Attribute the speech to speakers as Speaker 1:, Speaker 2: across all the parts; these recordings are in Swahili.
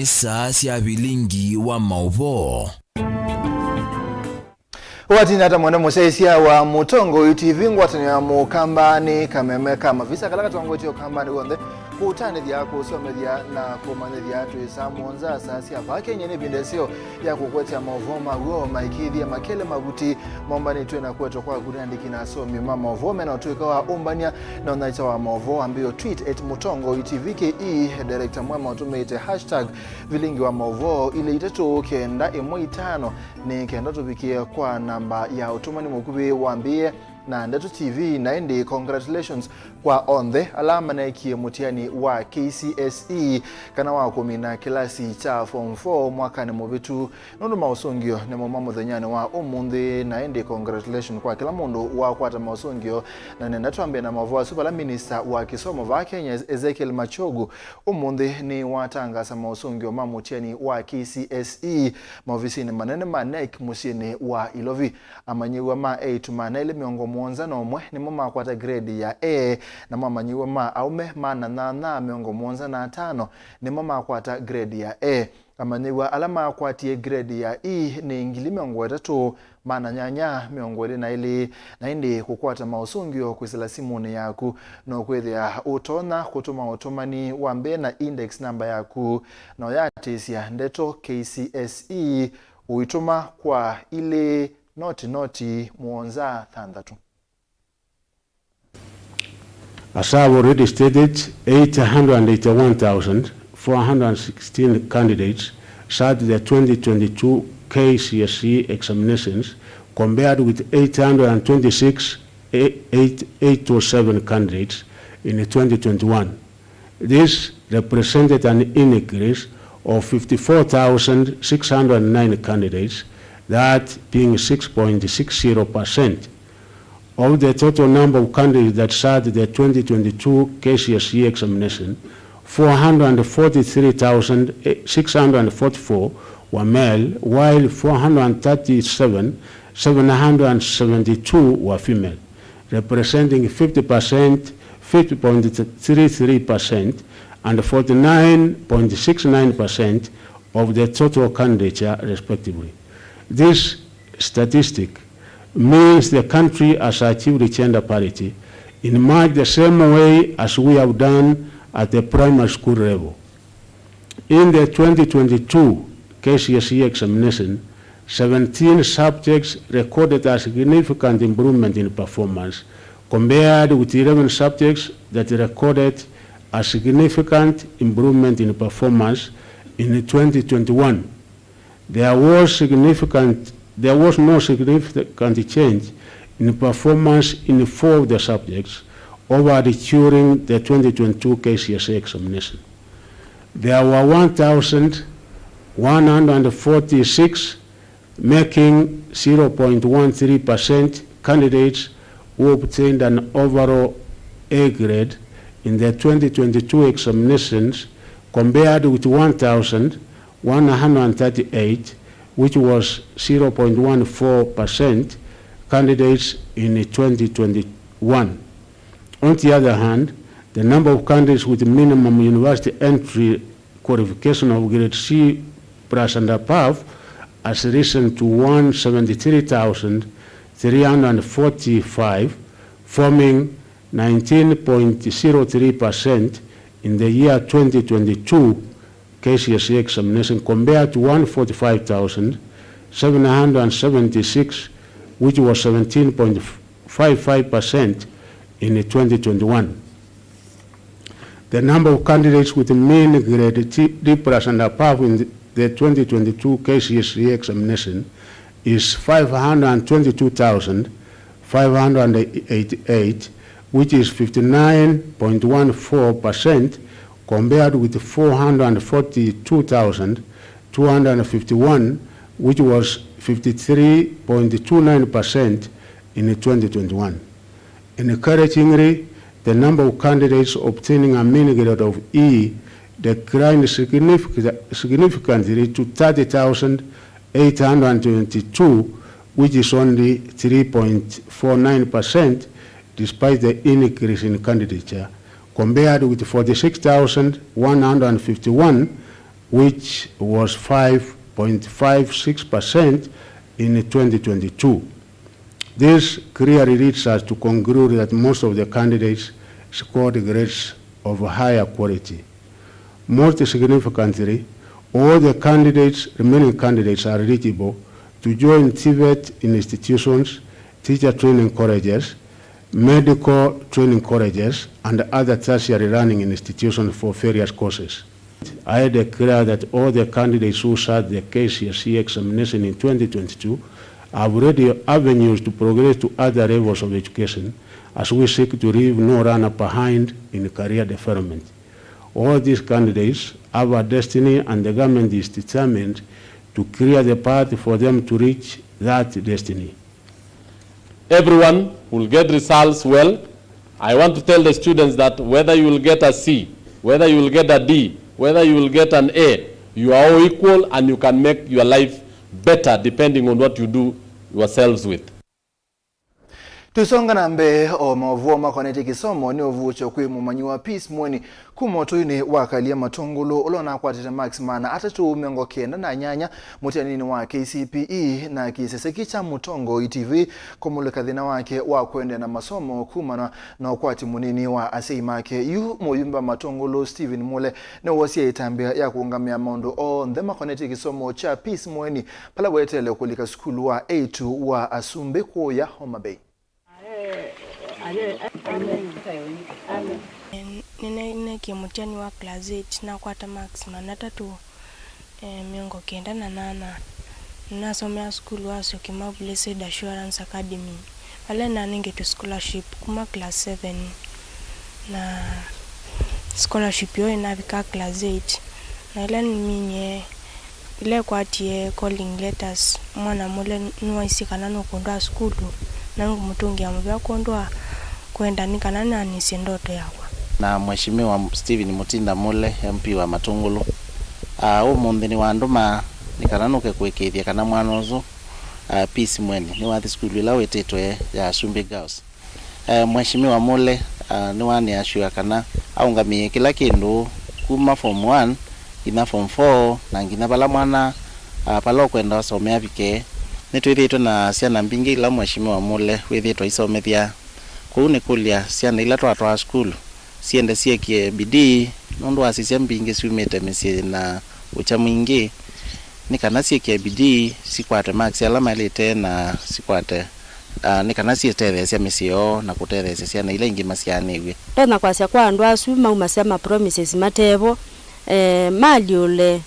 Speaker 1: saa cia Vilingi Wa Mauvoo.
Speaker 2: Wati nata mwana musesia wa mutongo TV ngwatani ya mukamba ni kameme kama visa kalaka tuangoti kamba ni wonde kutane dia kusomedya na kumanyedya tuisa monza sasi abake nyene bindesio ya kukweta Mauvoo mago maikidi ya makele mabuti mombani twena kweto kwa gurandiki na somi mama Mauvoo na tuikawa umbania na unaita wa Mauvoo ambayo tweet @mutongo TV ke director mwema utumete #Vilingi Wa Mauvoo ile itetu kenda imo5 ni kenda tubikie kwa namba ya utumani mukube wambie na Ndeto TV naende congratulations kwa on the alama na ikie mutiani wa KCSE kana wa kumina kilasi cha form 4 mwaka ni mubitu nondo mausongio ni mama thanyane wa umundi naende congratulations kwa kila mundu wa kwata mausongio na nenda tuambe na Mauvoo super minister wa kisomo va Kenya Ezekiel Machogu umundi ni watanga sa mausongio mamutiani wa KCSE maofisini manene manek musieni wa Ilovi amanyiwa ma 8 manele miongo mwanza na umwe ni mama kwata grade ya A na mama nyiwa ma aume mana na miongo mwanza na 5 ni mama kwata grade ya A amanyiwa alama kwatie grade ya E ni ngili miongo 3 mana nyanya miongo na ili na indi kukwata mausungio kwisila simuni yaku no kwethia utona kutuma utumani wambe na index number yaku na yatisia Ndeto KCSE uituma kwa ile noti muonza thandatu.
Speaker 3: As I have already stated, 881,416 candidates sat the 2022 KCSE examinations compared with 826,807 candidates in 2021. This represented an increase of 54,609 candidates, that being 6.60%. Of the total number of candidates that sat the 2022 KCSE examination, 443,644 were male, while 437,772 were female, representing 50.33% and 49.69% of the total candidature, respectively. This statistic means the country has achieved gender parity in much the same way as we have done at the primary school level. In the 2022 KCSE examination, 17 subjects recorded a significant improvement in performance compared with 11 subjects that recorded a significant improvement in performance in 2021. There was no significant change in performance in 4 of the subjects over during the 2022 KCSE examination. There were 1,146, making 0.13% candidates who obtained an overall A grade in the 2022 examinations compared with 1,138, which was 0.14% candidates in 2021. On the other hand, the number of candidates with minimum university entry qualification of grade C plus and above has risen to 173,345, forming 19.03% in the year 2022 KCSE examination compared to 145,776, which was 17.55% in 2021. The number of candidates with mean grade D plus and above in the 2022 KCSE examination is 522,588, which is 59.14%, compared with 442,251, which was 53.29% in 2021. Encouragingly, the number of candidates obtaining a mean grade of E declined significantly to 30,822, which is only 3.49%, despite the increase in candidature, compared with 46,151, which was 5.56% in 2022. This clearly leads us to conclude that most of the candidates scored grades of higher quality. Most significantly, all the remaining candidates are eligible to join TVET institutions, teacher training colleges, medical training colleges, and other tertiary learning institutions for various courses. I declare that all the candidates who sat the KCSE examination in 2022 have already avenues to progress to other levels of education, as we seek to leave no runner behind in career development. All these candidates have a destiny, and the government is determined to clear the path for them to reach that destiny.
Speaker 4: Everyone will get results well. I want to tell the students that whether you will get a C, whether you will get a D, whether you will get an A, you are all equal, and you can make your life better depending on what you do yourselves with.
Speaker 2: Tusonga na mbe o Mauvoo makonete kisomo ni ovucho kwimumanyiwa peace mwoni kumoto ini wakalia matongolo olona kwatete Max mana atatu mengo kenda na nyanya mutianini wa KCPE na kiseseki cha Mutongo ITV komuleka dhina wake wa kwende na masomo kumana na okwati munini wa aseimake yu moyumba matongolo Steven Mule na wasia itambia ya kuungamia mondo o ndhe makonete kisomo cha peace mwoni pala wetele kulika skulu wa A2 wa Asumbe Kuya Homa Bay.
Speaker 5: Nene kimutiani wa class 8 na kwata Max manata tu miongo kenda na nana nasomea school wa Syokimau Blessed Assurance Academy wale na ninge tu scholarship kuma class 7 na scholarship yo inavika class 8 na ile minye ile kwatie calling letters mwana mule nuwaisikana nokondwa school nangu mutungia mubya kondwa kwenda nikanana ni ndoto yakwa
Speaker 6: na mheshimiwa Steven Mutinda Mule MP wa Matungulu umundi wa nduma nikananuke kwekethia kana mwana uzu peace mweni ni wa school ila wetetwe ya Asumbe Girls. Mheshimiwa Mule ni wani ashua kana aungamie kila kindu kuma form 1 ina form 4 na ngina bala mwana pala kwenda somea vike nitwithitwe na ciana mbingi ila mheshimiwa Mule withitwe isomethia kuune kulia ciana ila twatwa school siende siekie bidii nundu asisia mbingi siumete misi na ucha mwingi nikana siekie bidii sikwate Max alama ilete na sikwate nikana sietethesya misio na kutetheesya ciana ila ingi masianiwe
Speaker 7: tona kwasya kwa andu asu maumasema promises matevo maliule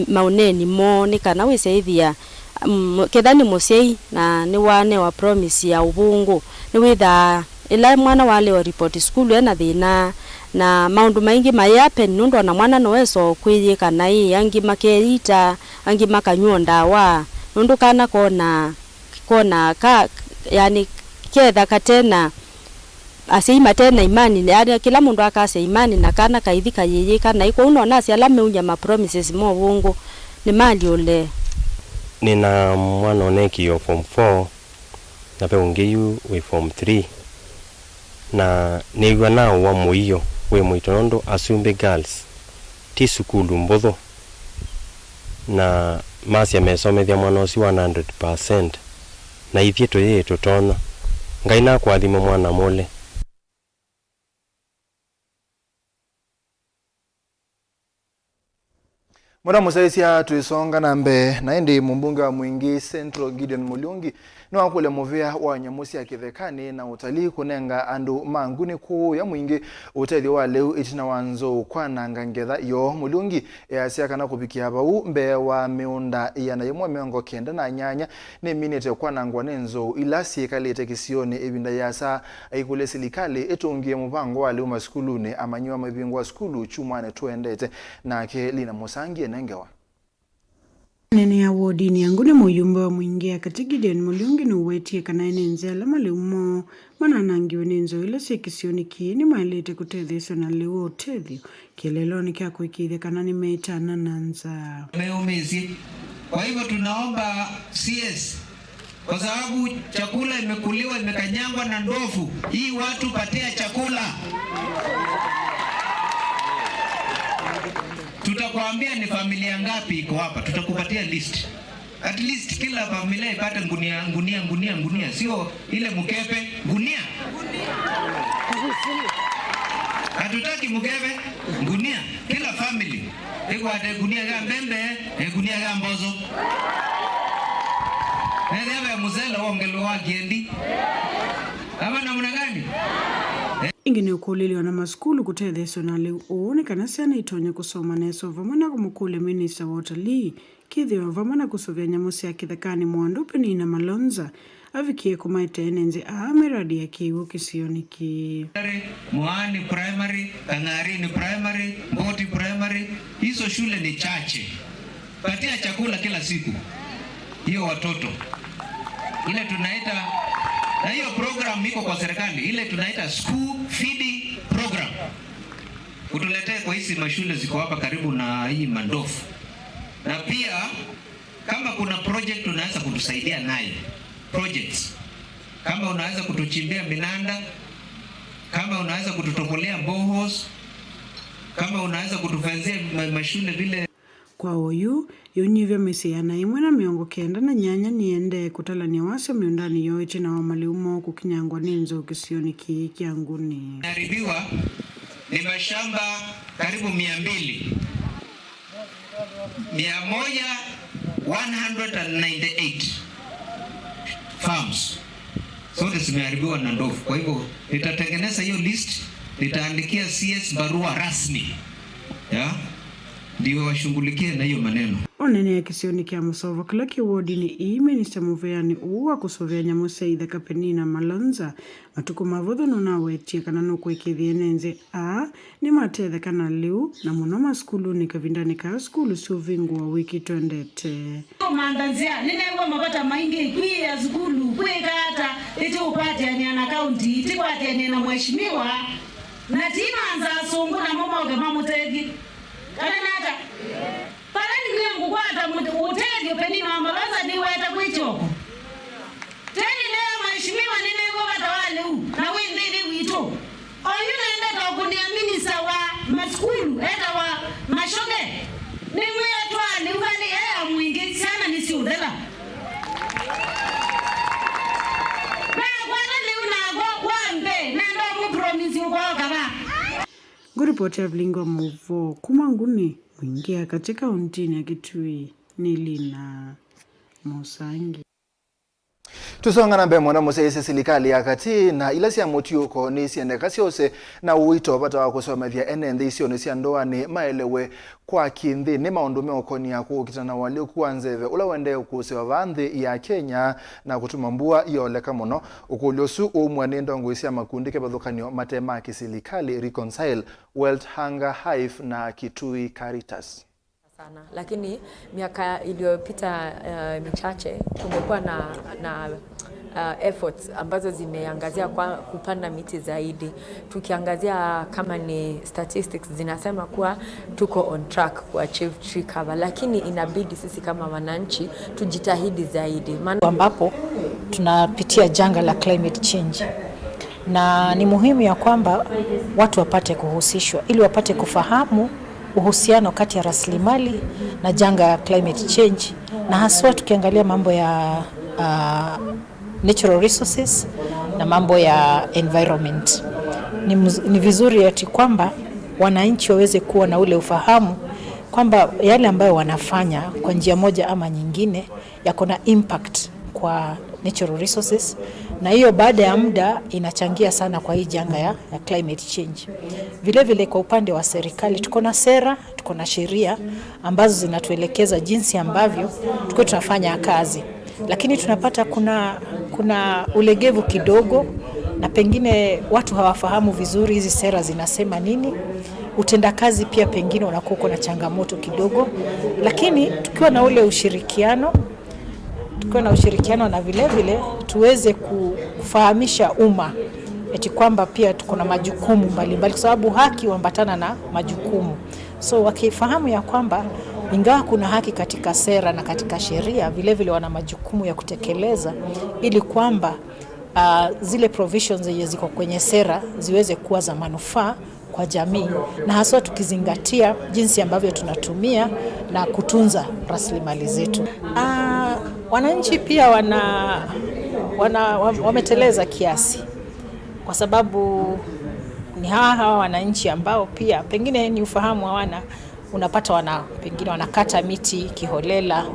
Speaker 7: mauneni mo nikana wiseithia kethani musei na ni wane wa promise ya ubungu ni witha ila mwana wale wa report school ena thina na maundu maingi mayape nundu na mwana noweso kwiyika na hii angi makerita angi makanywa ndawa nundu kana kona ka yani ketha katena aseima tena imani yani kila mundu akase imani na kana kaithika yeye kana iko unaona si alame unya ma promises mo bungu ni mali ole
Speaker 8: nina mwana oneki yo form 4 na pe ungeyu we form 3 na negwa nao wa muiyo we muitonondo Asumbe Girls ti sukulu mbotho na masi amesomethia mwana usi 100% na ithieto yetu tona ngaina kwathima mwana Mule.
Speaker 2: Mwana musaisia tuisonga na mbe na indi mbunge wa Mwingi Central Gideon Mulungi no akule movia wa nyamusi ya kithekani na utalii kunenga andu manguni kuu ya Mwingi uteli wa leu itina wanzo kwa nangangetha yo Mulungi yasia kana kupikia haba mbe wa miunda yana yemwa miongo kenda na nyanya ni minete kwa nangwa nenzo ila siekalete kisioni ebinda yasa aikule silikali etungie mupango wa leu maskulune amanyiwa mabingwa skulu chumane tuendete na ke lina musangie nengewa
Speaker 9: nene ya wodini yangu ni muyumbe wa Mwingi kati Gideon Mulungi ni uwetie kana enenze alama leumo mananangiwe nenzo ila siekisioni kieni maelete kutetheswa na leo tethio kieleloni kia kuikidhe kana ni meitana nanza
Speaker 10: meumizi. Kwa hivyo tunaomba CS kwa sababu chakula imekuliwa imekanyangwa na ndovu hii watu patia chakula tutakuwa Tutakwambia ni familia ngapi iko hapa, tutakupatia list. At least kila familia ipate ngunia, sio ile mkebe, ngunia. Hatutaki mkebe, ngunia. Kila family iko ate ngunia ga mbembe, ngunia ga mbozo. Ndio mzela ongelo wa giendi. Kama namna gani?
Speaker 9: Ingine ukuliliwa na maskulu kutetheso na leo uonekana sana itonya kusoma neso vamana kumukule minista wa utalii kithio vamana kusovya nyamu cia kithekani mwandu Penina Malonza avikie kumaite enenze miradi ya kiwu kisioniki.
Speaker 10: Mwani primary, Kangarini primary, Mboti primary, hizo shule ni chache. Patia chakula kila siku hiyo watoto. Ile tunaita, na hiyo program iko kwa serikali, ile tunaita school feeding program. Utuletee kwa hizi mashule ziko hapa karibu na hii Mandofu. Na pia kama kuna project unaweza kutusaidia nayo. Projects. Kama unaweza kutuchimbia minanda, kama unaweza kututobolea boreholes, kama unaweza kutufanyia mashule vile.
Speaker 9: Kwa oyu yonyivya mesiana imwe na miongo kenda na nyanya niende kutalania wase miondani yoichi na wamaliumo kukinyangwa ninzo kisioniki kianguni.
Speaker 10: Haribiwa ni mashamba karibu 198 farms. Sote zimeharibiwa na ndovu. Kwa hivyo nitatengeneza hiyo list, nitaandikia CS barua rasmi. Ya? Ndio washughulikie na hiyo maneno.
Speaker 9: Onene ya kisioni kia Musovo kila kiwodi ni Minister Muveani uwa kusovya nyamu Seitha Penina Malonza matuku mavutho nuna wetie kana nuku ikithienenze ni matethe kana liu na munoma skulu ni kavindani ka skulu Vilingi wa wiki twendete.
Speaker 11: Mandanzia ninewa mabata maingi kui ya skulu kui kata iti upate ya niana county iti kwate ya niana mheshimiwa na tima anza sungu na mama uke mamutegi kana nata parani kuya mkukwata utegi Penina Malonza ni weta kuichoko teni leo mheshimiwa ninewa watawale huu na windhiri wito oyuna enda kukunia sawa maskulu enda wa mashoge ni mwya twali uvali mwingi sana nisiudela na kwana leo nago wambe na ndo mupromise uko kaba.
Speaker 9: Guripoti ya Vilingi Wa Mauvoo kumanguni mwingia katika untini ya Kitui Nilina Musangi.
Speaker 2: Tusonga na mbemo na mose serikali ya kati na ila cia mutiuko ni siende kasiose na uito bata wa kusomethia enende icio ni cia ndoa ni maelewe kwa kinthi ni maundu meokonia kuukitana wali kuanzeve ula wende ukusewa vanthi ya Kenya na kutuma mbua ioleka muno ukuliosu umwe ni ndongo cia makundi kebathukanio matema kisilikali Reconcile, World Hunger Hive na Kitui Caritas.
Speaker 12: Sana. Lakini miaka iliyopita michache kumekuwa na efforts ambazo zimeangazia kwa kupanda miti zaidi. Tukiangazia kama ni statistics zinasema kuwa tuko on track ku achieve tree cover, lakini inabidi sisi kama wananchi tujitahidi zaidi.
Speaker 13: Ambapo tunapitia janga la climate change. Na ni muhimu ya kwamba watu wapate kuhusishwa ili wapate kufahamu uhusiano kati ya rasilimali na janga ya climate change, na haswa tukiangalia mambo ya natural resources na mambo ya environment. Ni vizuri ati kwamba wananchi waweze kuwa na ule ufahamu kwamba yale ambayo wanafanya kwa njia moja ama nyingine yako na impact kwa natural resources, na hiyo baada ya muda inachangia sana kwa hii janga ya climate change. Vile vile kwa upande wa serikali tuko na sera, tuko na sheria ambazo zinatuelekeza jinsi ambavyo tuko tunafanya kazi, lakini tunapata kuna ulegevu kidogo na pengine watu hawafahamu vizuri hizi sera zinasema nini. Utendakazi pia pengine unakuwa na changamoto kidogo, lakini tukiwa na ule ushirikiano na vile vile tuweze kufahamisha umma eti kwamba pia tuko na majukumu mbalimbali, kwa sababu haki huambatana na majukumu. So wakifahamu ya kwamba ingawa kuna haki katika sera na katika sheria, vile vile wana majukumu ya kutekeleza ili kwamba zile provisions zenye ziko kwenye sera ziweze kuwa za manufaa kwa jamii, na haswa tukizingatia jinsi ambavyo tunatumia na kutunza rasilimali zetu. Wananchi pia wameteleza kiasi, kwa sababu ni hawa wananchi ambao pia pengine ni ufahamu hawana. Unapata pengine wanakata miti kiholela,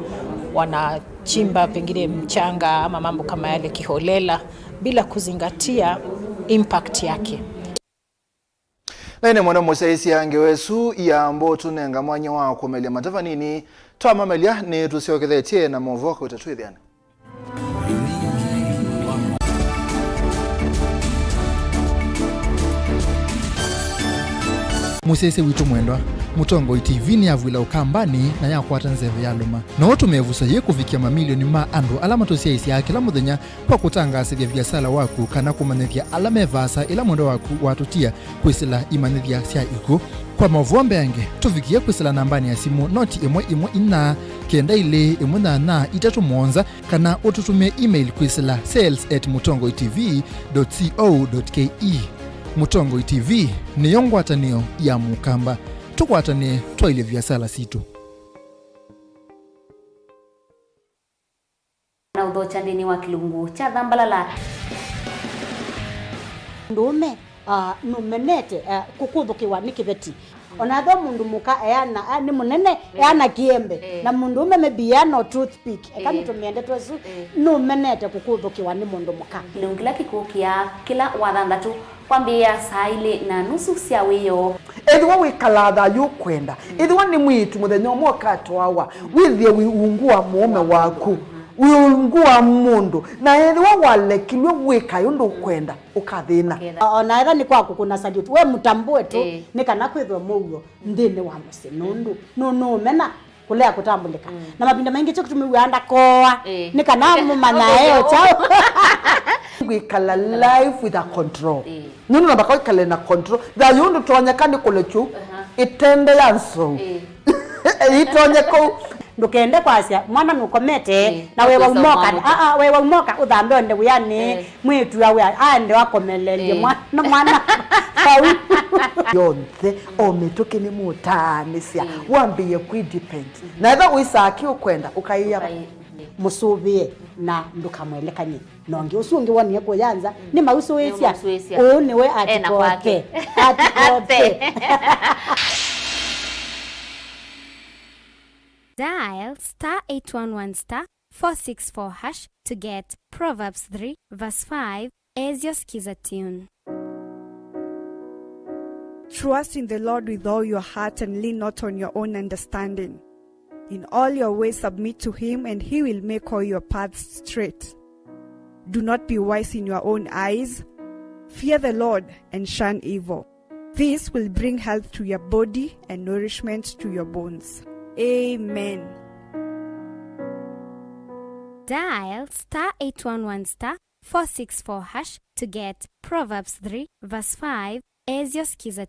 Speaker 13: wanachimba pengine mchanga ama mambo kama yale kiholela bila kuzingatia impact yake.
Speaker 2: Nene mwana musaisi yange wesu ya mbotu nenga mwanya wa kumelia matava nini toa mamelia ni tusiokethetie na Mauvoo kwa utatuithiana.
Speaker 14: Musese witu mwendwa Mutongo TV ni avwila ukambani na yakwata nzeve ya luma na watu mevusa ye kufikia mamilioni ma andu alama tosia isi ya kila muthenya kwa kutangasa vya biasala waku kana kumanethia alama evasa ila mwendo waku watutia kwisila imanethia sia iku kwa Mauvoo mbeange tufikia kwisila nambani ya simu noti imwe ina kenda ile imwe na itatu mwonza kana ututumia email kwisila sales@mutongotv.co.ke. Mutongo TV ni yongwatanio ya mukamba tukwatane twaile vyasala situ
Speaker 15: na udhocha ndini wa kilungu cha dhambalala ndume numenete kukudhukiwa nikiveti onatho mundu muka eana ni munene eana kiembe na mundu ume mebiano toothpick ekamitumende twesu numenete kukudhukiwa ni mundu muka nungila kikukia kila wathandatu kwambia saa ile na nusu cia wiyo
Speaker 16: edwa wikalatha yukwenda edwa ni mwitu muthenya mwoka twawa withie wiungua mume waku wiungua mundu na edwa walekilwe wika yundu kwenda ukathina
Speaker 7: ona etha ni kwaku kuna salute we mutambue tu ni kana kwithwa Mauvoo ndini wa musi nundu no mena kulea kutambulika na mapinda mengi cyo kutumiwanda koa ni kana mumana eo chao
Speaker 16: wikala life with a control nunu na bakoi kale na control da yundu tonyakani kulechu itende yanso itonyeko
Speaker 7: ndukende kwasia mwana nukomete na wewe umoka wewe umoka uthambe onde uyani mwitu yawe ande wakomelelie mwana sawi yonze ometoke ni mutanisia wambie kudepend na etha uisaki ukwenda ukaiya musubie na ndukamwelekanye nonge usungi woni kuyanza ni mausuwesia ni we atikote
Speaker 17: Dial *811*464# to get Proverbs 3 verse 5 as your skiza tune.
Speaker 18: Trust in the Lord with all your heart and lean not on your own understanding. In all your ways submit to him and he will make all your paths straight. Do not be wise in your own eyes. Fear the Lord and shun evil. This will bring health to your body and nourishment to your bones. Amen.
Speaker 17: Dial *811*464# to get Proverbs 3 verse 5 as your skiza.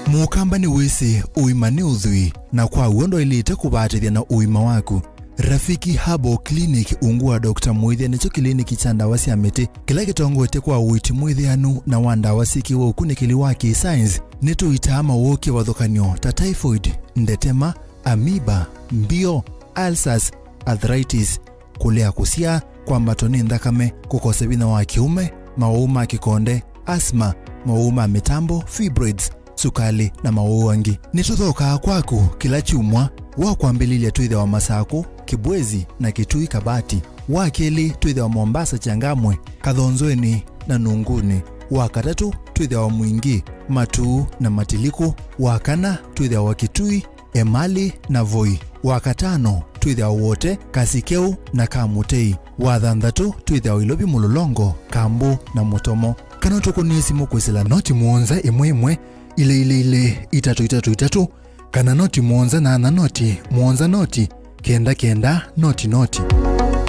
Speaker 14: Mukamba ni wese uimani udhui na kwa uondo ilite kubatithia na uima waku. Rafiki Habo Clinic ungua Dr. Mwithia nicho kliniki cha ndawa cia miti kila kitongote kwa uiti mwithianu na wanda wasiki wa ukunikili wake science nitu itama woke wathukanio ta typhoid, ndetema, amoeba, mbio, ulcers, arthritis, kulea kusia, kwambatoni ndakame, kukose bina wa kiume, mauma kikonde, asthma, mauma mitambo, fibroids, sukali na mauangi. Nituthoka kwaku kila chumwa wakwambililia tuithe wa Masako, Kibwezi na Kitui Kabati, wakeli tuithe wa Mombasa Changamwe, Kathonzweni na Nunguni, wakatatu tuithe wa Mwingi, Matuu na Matiliku, wakana tuithe wa Kitui, Emali na Voi, wakatano tuithe wa wote Kasikeu na Kamutei, wathanthatu tuithe wa Ilobi Mulolongo, Kambu na Mutomo. Kana tukunisi mukwisila noti muonza imwe ile itatu kana noti muonza na noti muonza noti kenda noti.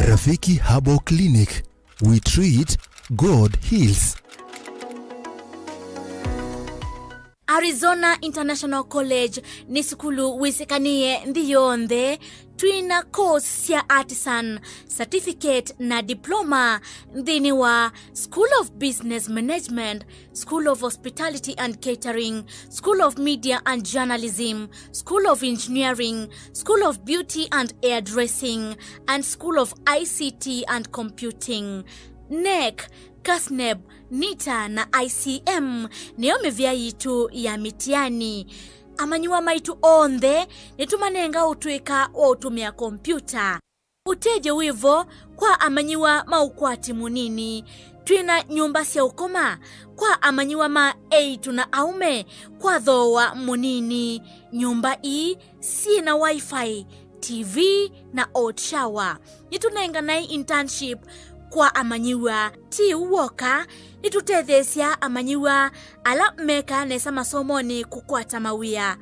Speaker 14: Rafiki Habo Clinic, we treat, God heals.
Speaker 19: Arizona International College ni sukulu wisikanie ndiyonde twina course ya artisan certificate na diploma ndini wa School of Business Management, School of Hospitality and Catering, School of Media and Journalism, School of Engineering, School of Beauty and Hairdressing, and School of ICT and Computing. NEC, KASNEB, NITA na ICM niyo mivya yitu ya mitiani. Amanyiwa maitu onde nitumanenga utuika wa utumia kompyuta. Uteje wivo kwa amanyiwa maukwati munini. Twina nyumba siya ukoma kwa amanyiwa ma eitu na aume kwa dhowa munini. Nyumba hii si na wifi, TV na hot shower. Nitunenga na internship kwa amanyiwa ti uwoka nitutethesya amanyiwa ala meka nesa masomoni kukwata mawia.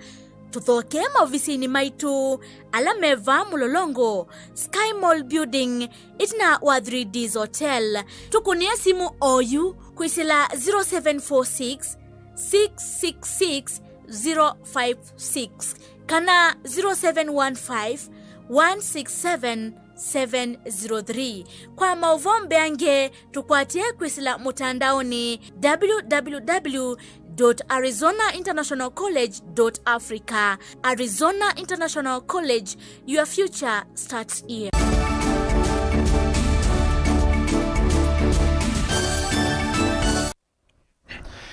Speaker 19: Tuthoke maofisini maitu ala meva mulolongo Sky Mall Building itina wa 3Ds Hotel. Tukunia simu oyu kuisila 0746 666 056 kana 0715 167 703. Kwa mauvombe ange tukwatie kwisila mutandaoni www.arizonainternationalcollege.africa. Arizona International College, your future starts here.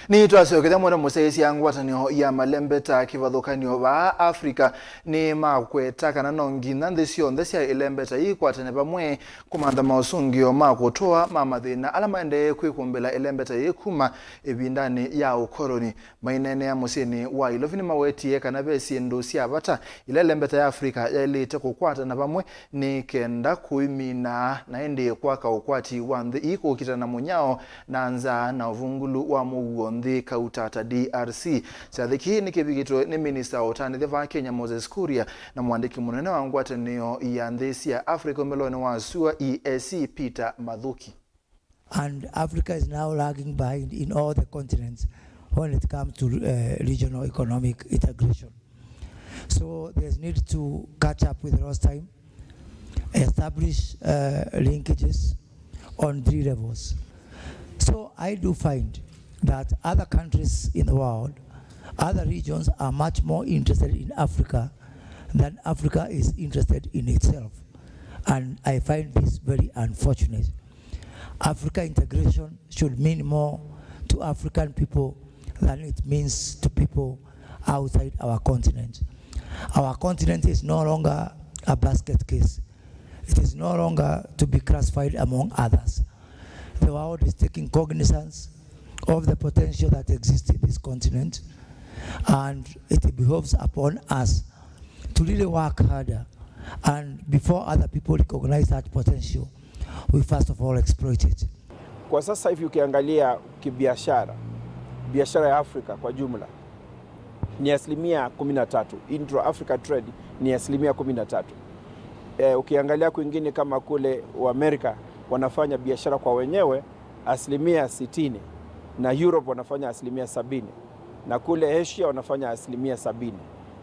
Speaker 2: Ni twasoketha mwana musaisi angwatanio ya malembeta kivathukanio va Afrika ni makweta kana nongina nthesio nthesia ilembeta ikwatane pamwe kumantha mausungio makutoa mamathina ala maende kwikumbila ilembeta ikuma ibindani ya ukoloni mainene ya musini wa ilovini mawetie kana besi ndu sia bata ile lembeta ya Afrika yailite kukwatana pamwe ni kenda kuimina na ende kwaka ukwati wa nthi ikukitana munyao na nza na uvungulu wa Mauvoo nthi kautata DRC. Sathiki ni kibigitwe ni minister otani theva Kenya Moses Kuria na mwandiki munene wa ngwatanio ya nthi cia Africa meloni wa SUA EAC Peter Mathuki.
Speaker 20: And Africa is now lagging behind in all the continents when it comes to regional economic integration. So there's need to catch up with lost time, establish linkages on 3 levels. So I do find that other countries in the world, other regions are much more interested in Africa than Africa is interested in itself. And I find this very unfortunate. Africa integration should mean more to African people than it means to people outside our continent. Our continent is no longer a basket case. It is no longer to be classified among others. The world is taking cognizance of the potential that exists in this continent, and it behoves upon us to really work harder, and before other people recognize that potential, we first of all exploit it.
Speaker 21: Kwa sasa hivi ukiangalia kibiashara, biashara ya Afrika kwa jumla ni 13%. Intra-Africa trade ni 13%. Ukiangalia kwingine kama kule wa Amerika wanafanya biashara kwa wenyewe 60%, na Europe wanafanya 70%, na kule Asia wanafanya 70%.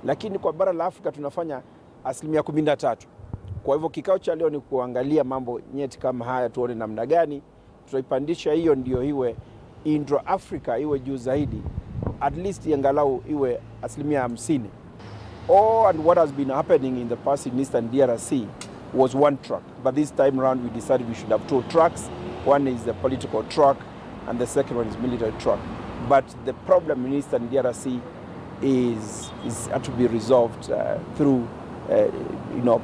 Speaker 21: Lakini kwa bara la Afrika tunafanya 13%. Kwa hivyo kikao cha leo ni kuangalia mambo nyeti kama haya, tuone namna gani tutaipandisha hiyo ndio iwe Intra-Africa iwe juu zaidi, at least angalau iwe 50%. And what has been happening in the past in Eastern DRC was one track, but this time around we decided we should have 2 tracks. One is the political track and the second one is military track. But the problem in Eastern DRC is to be resolved through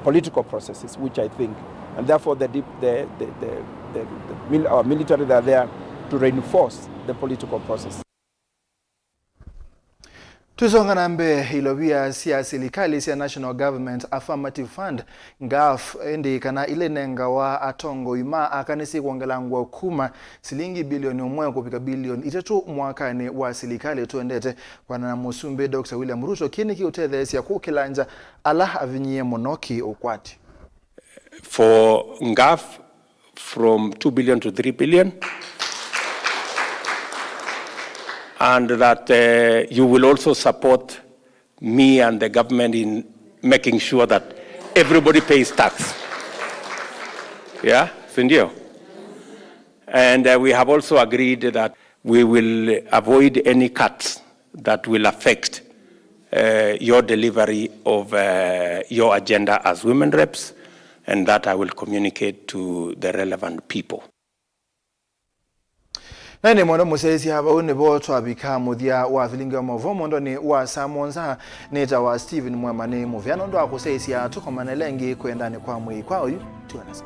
Speaker 21: political processes, which I think, and therefore our military that are there to reinforce the political process.
Speaker 2: Tuzonga nambe ilobia siya serikali siya National Government Affirmative Fund ngaf ndi kana ile nenga wa atongo ima akanisi kuongelangwa kuma silingi bilioni 1 kupika bilioni 3 mwakani wa serikali tuendete kwa na musumbe Dr. William Ruto kini kiutethesi ya kukilanja ala avinyie monoki ukwati.
Speaker 22: For ngaf from 2 billion to 3 billion. and that you will also support me and the government in making sure that everybody pays tax. Yeah, sindio? And we have also agreed that we will avoid any cuts that will affect your delivery of your agenda as women reps, and that I will communicate to the relevant people.
Speaker 2: Nene mwana musezi haba unebo twabika muthia wa Vilingi Wa Mauvoo mondo ni wa Samonza neta wa Stephen Mwema ni muvyano ndo akusesi ya tukomanele ngi kwenda ni kwa mwi kwa uyu tuwanasa.